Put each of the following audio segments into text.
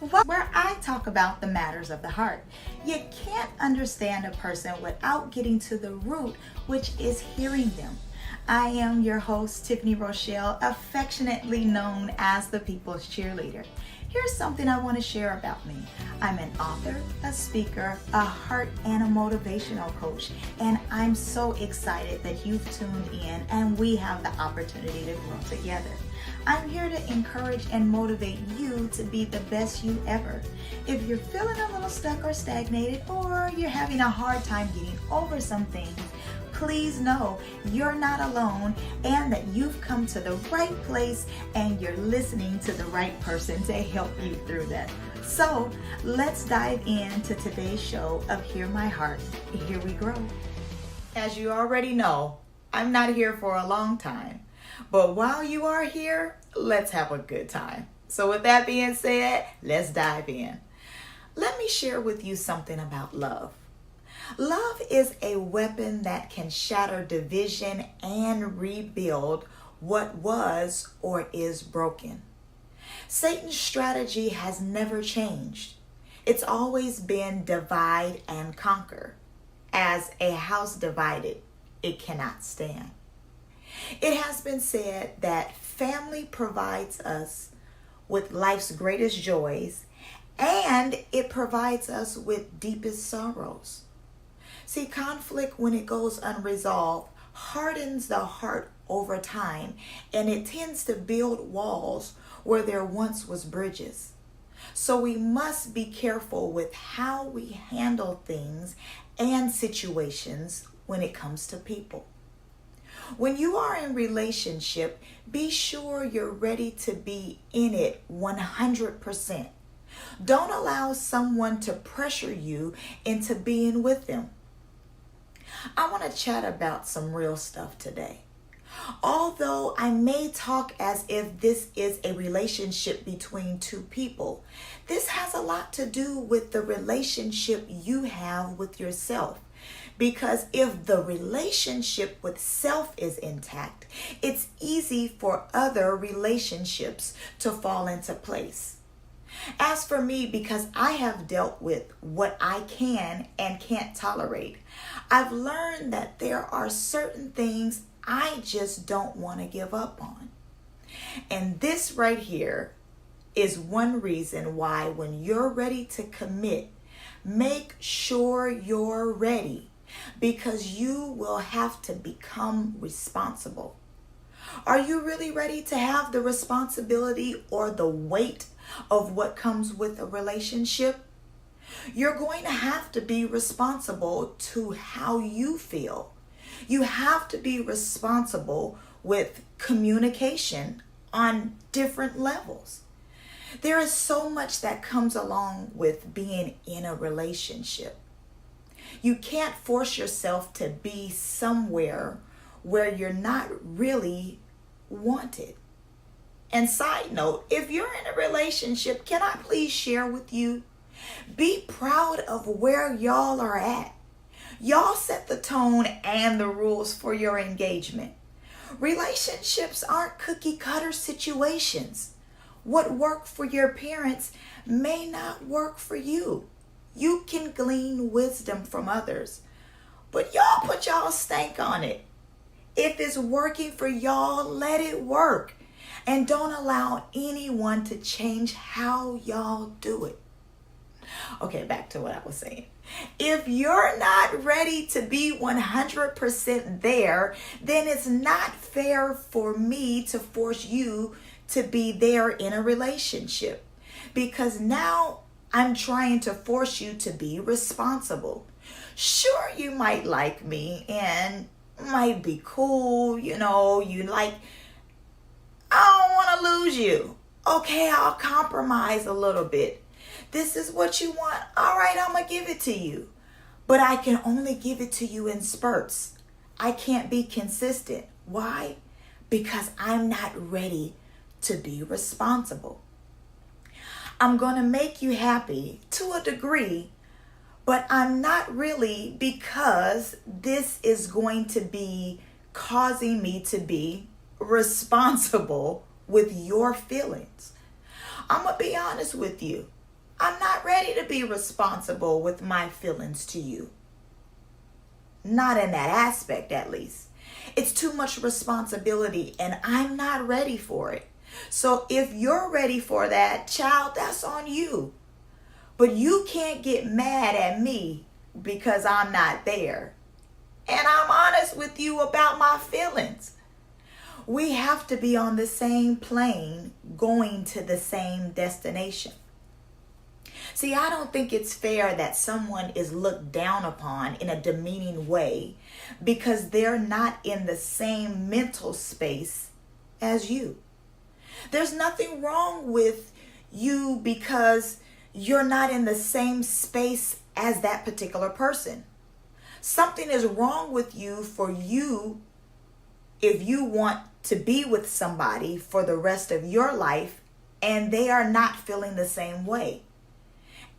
where I talk about the matters of the heart. You can't understand a person without getting to the root, which is hearing them. I am your host, Tiffany Rochelle, affectionately known as the People's Cheerleader. Here's something I want to share about me. I'm an author, a speaker, a heart and a motivational coach, and I'm so excited that you've tuned in and we have the opportunity to grow together. I'm here to encourage and motivate you to be the best you ever. If you're feeling a little stuck or stagnated, or you're having a hard time getting over some things, please know you're not alone and that you've come to the right place and you're listening to the right person to help you through that. So let's dive into today's show of Hear My Heart, Here We Grow. As you already know, I'm not here for a long time, but while you are here, let's have a good time. So with that being said, let's dive in. Let me share with you something about love. Love is a weapon that can shatter division and rebuild what was or is broken. Satan's strategy has never changed. It's always been divide and conquer. As a house divided, it cannot stand. It has been said that family provides us with life's greatest joys, and it provides us with deepest sorrows. See, conflict, when it goes unresolved, hardens the heart over time, and it tends to build walls where there once was bridges. So we must be careful with how we handle things and situations when it comes to people. When you are in relationship, be sure you're ready to be in it 100%. Don't allow someone to pressure you into being with them. I want to chat about some real stuff today. Although I may talk as if this is a relationship between two people, this has a lot to do with the relationship you have with yourself. Because if the relationship with self is intact, it's easy for other relationships to fall into place. As for me, because I have dealt with what I can and can't tolerate, I've learned that there are certain things I just don't want to give up on. And this right here is one reason why when you're ready to commit, make sure you're ready, because you will have to become responsible. Are you really ready to have the responsibility or the weight of what comes with a relationship? You're going to have to be responsible to how you feel. You have to be responsible with communication on different levels. There is so much that comes along with being in a relationship. You can't force yourself to be somewhere where you're not really wanted. And side note, if you're in a relationship, can I please share with you? Be proud of where y'all are at. Y'all set the tone and the rules for your engagement. Relationships aren't cookie cutter situations. What worked for your parents may not work for you. You can glean wisdom from others, but y'all put y'all stank on it. If it's working for y'all, let it work. And don't allow anyone to change how y'all do it. Okay, back to what I was saying. If you're not ready to be 100% there, then it's not fair for me to force you to be there in a relationship. Because now I'm trying to force you to be responsible. Sure, you might like me and might be cool, you like, I don't want to lose you. Okay, I'll compromise a little bit. This is what you want. All right, I'm going to give it to you. But I can only give it to you in spurts. I can't be consistent. Why? Because I'm not ready to be responsible. I'm going to make you happy to a degree, but I'm not really, because this is going to be causing me to be responsible with your feelings. I'm going to be honest with you. I'm not ready to be responsible with my feelings to you. Not in that aspect, at least. It's too much responsibility and I'm not ready for it. So if you're ready for that, child, that's on you. But you can't get mad at me because I'm not there. And I'm honest with you about my feelings. We have to be on the same plane, going to the same destination. See, I don't think it's fair that someone is looked down upon in a demeaning way because they're not in the same mental space as you. There's nothing wrong with you because you're not in the same space as that particular person. Something is wrong with you for you if you want to be with somebody for the rest of your life and they are not feeling the same way.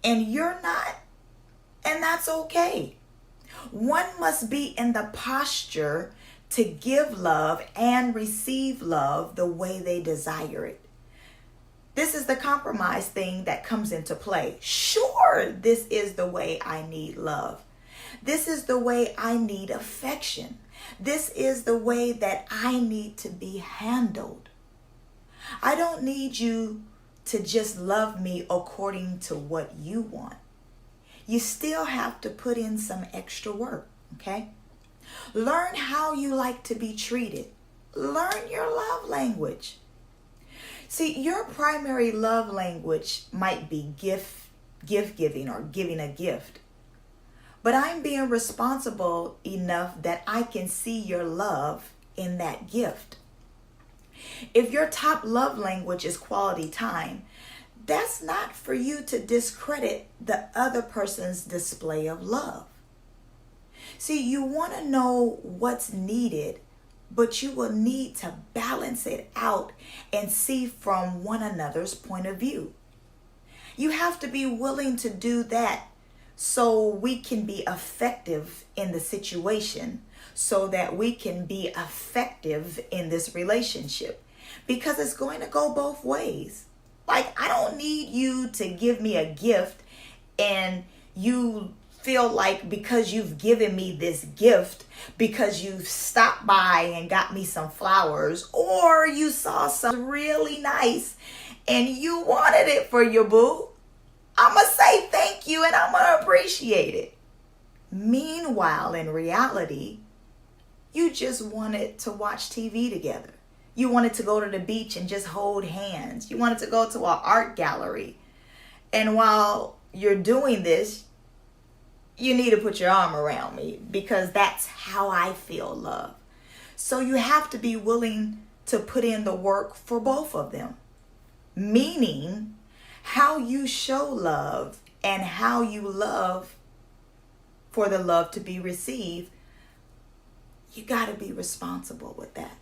And you're not, and that's okay. One must be in the posture to give love and receive love the way they desire it. This is the compromise thing that comes into play. Sure, this is the way I need love. This is the way I need affection. This is the way that I need to be handled. I don't need you to just love me according to what you want. You still have to put in some extra work, okay? Learn how you like to be treated. Learn your love language. See, your primary love language might be gift giving or giving a gift. But I'm being responsible enough that I can see your love in that gift. If your top love language is quality time, that's not for you to discredit the other person's display of love. See, you want to know what's needed, but you will need to balance it out and see from one another's point of view. You have to be willing to do that so we can be effective in the situation, so that we can be effective in this relationship, because it's going to go both ways. Like, I don't need you to give me a gift and you feel like because you've given me this gift, because you've stopped by and got me some flowers, or you saw something really nice and you wanted it for your boo, I'm going to say thank you and I'm going to appreciate it. Meanwhile, in reality, you just wanted to watch TV together. You wanted to go to the beach and just hold hands. You wanted to go to an art gallery. And while you're doing this, you need to put your arm around me because that's how I feel love. So you have to be willing to put in the work for both of them. Meaning, how you show love and how you love for the love to be received, you got to be responsible with that.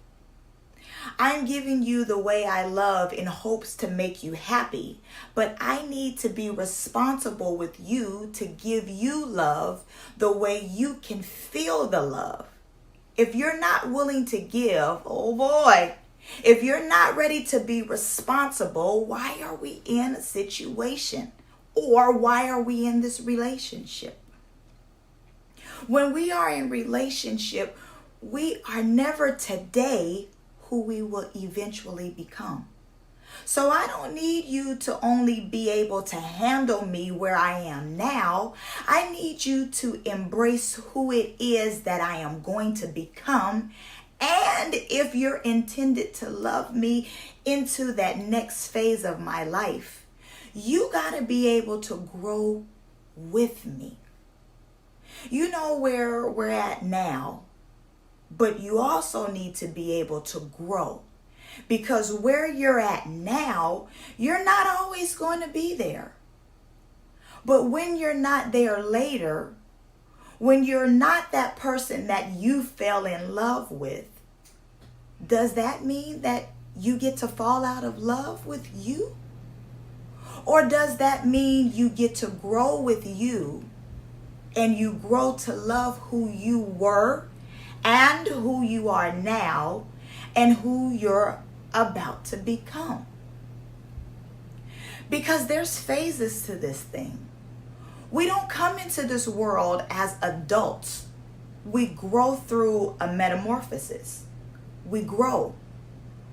I'm giving you the way I love in hopes to make you happy, but I need to be responsible with you to give you love the way you can feel the love. If you're not willing to give, oh boy, if you're not ready to be responsible, why are we in a situation? Or why are we in this relationship? When we are in relationship, we are never today who we will eventually become. So I don't need you to only be able to handle me where I am now. I need you to embrace who it is that I am going to become. And if you're intended to love me into that next phase of my life, you got to be able to grow with me. You know where we're at now, but you also need to be able to grow, because where you're at now, you're not always going to be there. But when you're not there later, when you're not that person that you fell in love with, does that mean that you get to fall out of love with you? Or does that mean you get to grow with you and you grow to love who you were and who you are now and who you're about to become? Because there's phases to this thing. We don't come into this world as adults. We grow through a metamorphosis. We grow.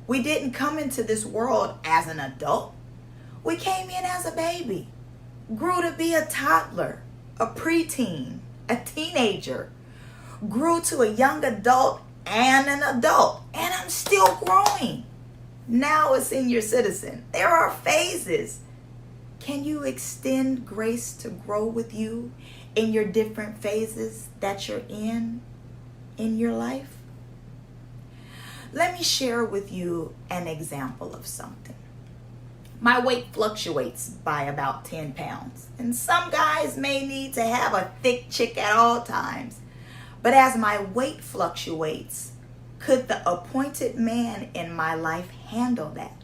We didn't come into this world as an adult. We came in as a baby, grew to be a toddler, a preteen, a teenager, grew to a young adult and an adult, and I'm still growing. Now a senior citizen. There are phases. Can you extend grace to grow with you in your different phases that you're in your life? Let me share with you an example of something. My weight fluctuates by about 10 pounds, and some guys may need to have a thick chick at all times. But as my weight fluctuates, could the appointed man in my life handle that?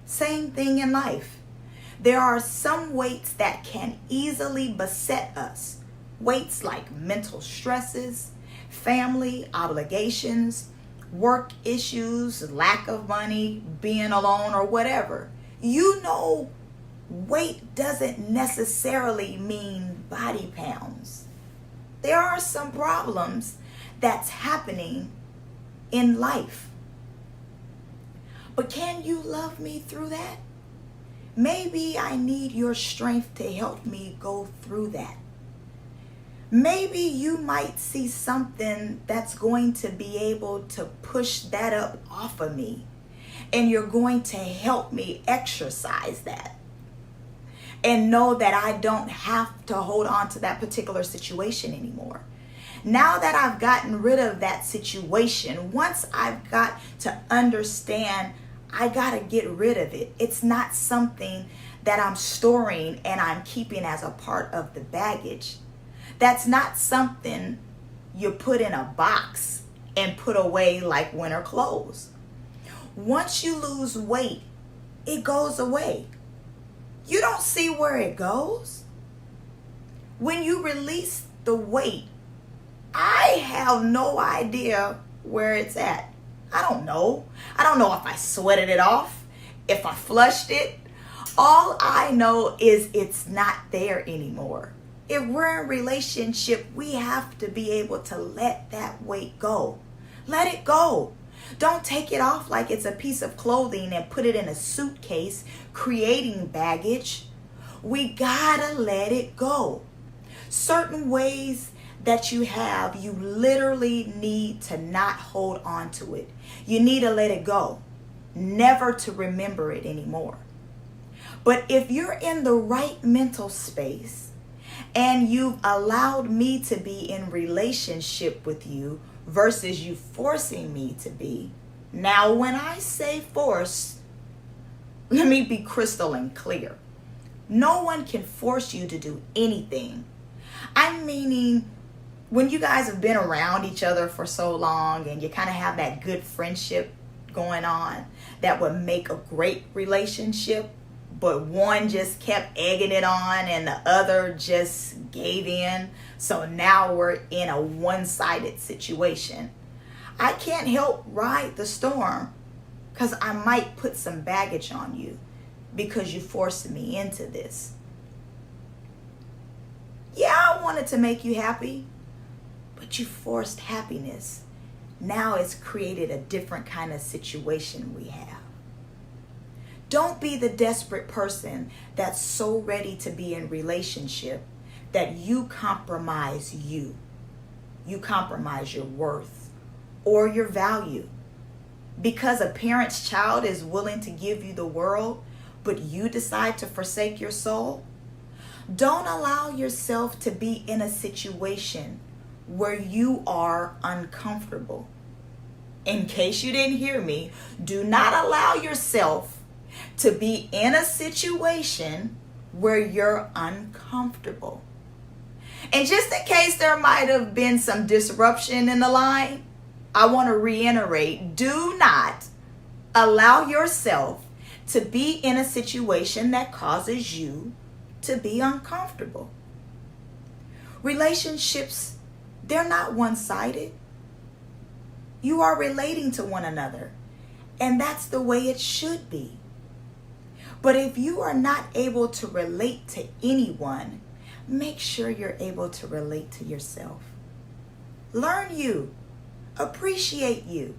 Same thing in life. There are some weights that can easily beset us. Weights like mental stresses, family obligations, work issues, lack of money, being alone, or whatever. You know, weight doesn't necessarily mean body pounds. There are some problems that's happening in life. But can you love me through that? Maybe I need your strength to help me go through that. Maybe you might see something that's going to be able to push that up off of me, and you're going to help me exercise that and know that I don't have to hold on to that particular situation anymore. Now that I've gotten rid of that situation, once I've got to understand I got to get rid of it. It's not something that I'm storing and I'm keeping as a part of the baggage. That's not something you put in a box and put away like winter clothes. Once you lose weight, it goes away. You don't see where it goes. When you release the weight, I have no idea where it's at. I don't know. I don't know if I sweated it off, if I flushed it. All I know is it's not there anymore. If we're in a relationship, we have to be able to let that weight go. Let it go. Don't take it off like it's a piece of clothing and put it in a suitcase, creating baggage. We gotta let it go. Certain ways that you have, you literally need to not hold on to it. You need to let it go, never to remember it anymore. But if you're in the right mental space and you've allowed me to be in relationship with you versus you forcing me to be. Now, when I say force, let me be crystal and clear. No one can force you to do anything. I'm meaning, when you guys have been around each other for so long and you kind of have that good friendship going on that would make a great relationship, but one just kept egging it on and the other just gave in. So now we're in a one-sided situation. I can't help ride the storm because I might put some baggage on you because you forced me into this. Yeah, I wanted to make you happy, but you forced happiness. Now it's created a different kind of situation we have. Don't be the desperate person that's so ready to be in relationship that you compromise you. You compromise your worth or your value. Because a parent's child is willing to give you the world, but you decide to forsake your soul. Don't allow yourself to be in a situation where you are uncomfortable. In case you didn't hear me, do not allow yourself to be in a situation where you're uncomfortable. And just in case there might have been some disruption in the line, I want to reiterate, do not allow yourself to be in a situation that causes you to be uncomfortable. Relationships, they're not one-sided. You are relating to one another, and that's the way it should be. But if you are not able to relate to anyone, make sure you're able to relate to yourself. Learn you. Appreciate you.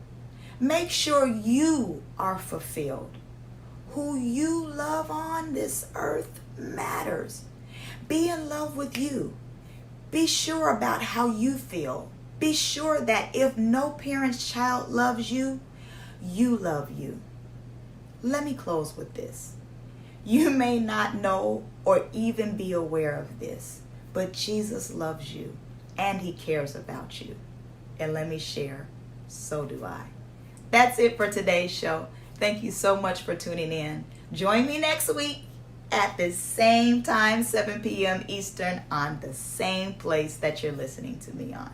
Make sure you are fulfilled. Who you love on this earth matters. Be in love with you. Be sure about how you feel. Be sure that if no parent's child loves you, you love you. Let me close with this. You may not know or even be aware of this, but Jesus loves you and he cares about you. And let me share, so do I. That's it for today's show. Thank you so much for tuning in. Join me next week at the same time, 7 p.m. Eastern, on the same place that you're listening to me on.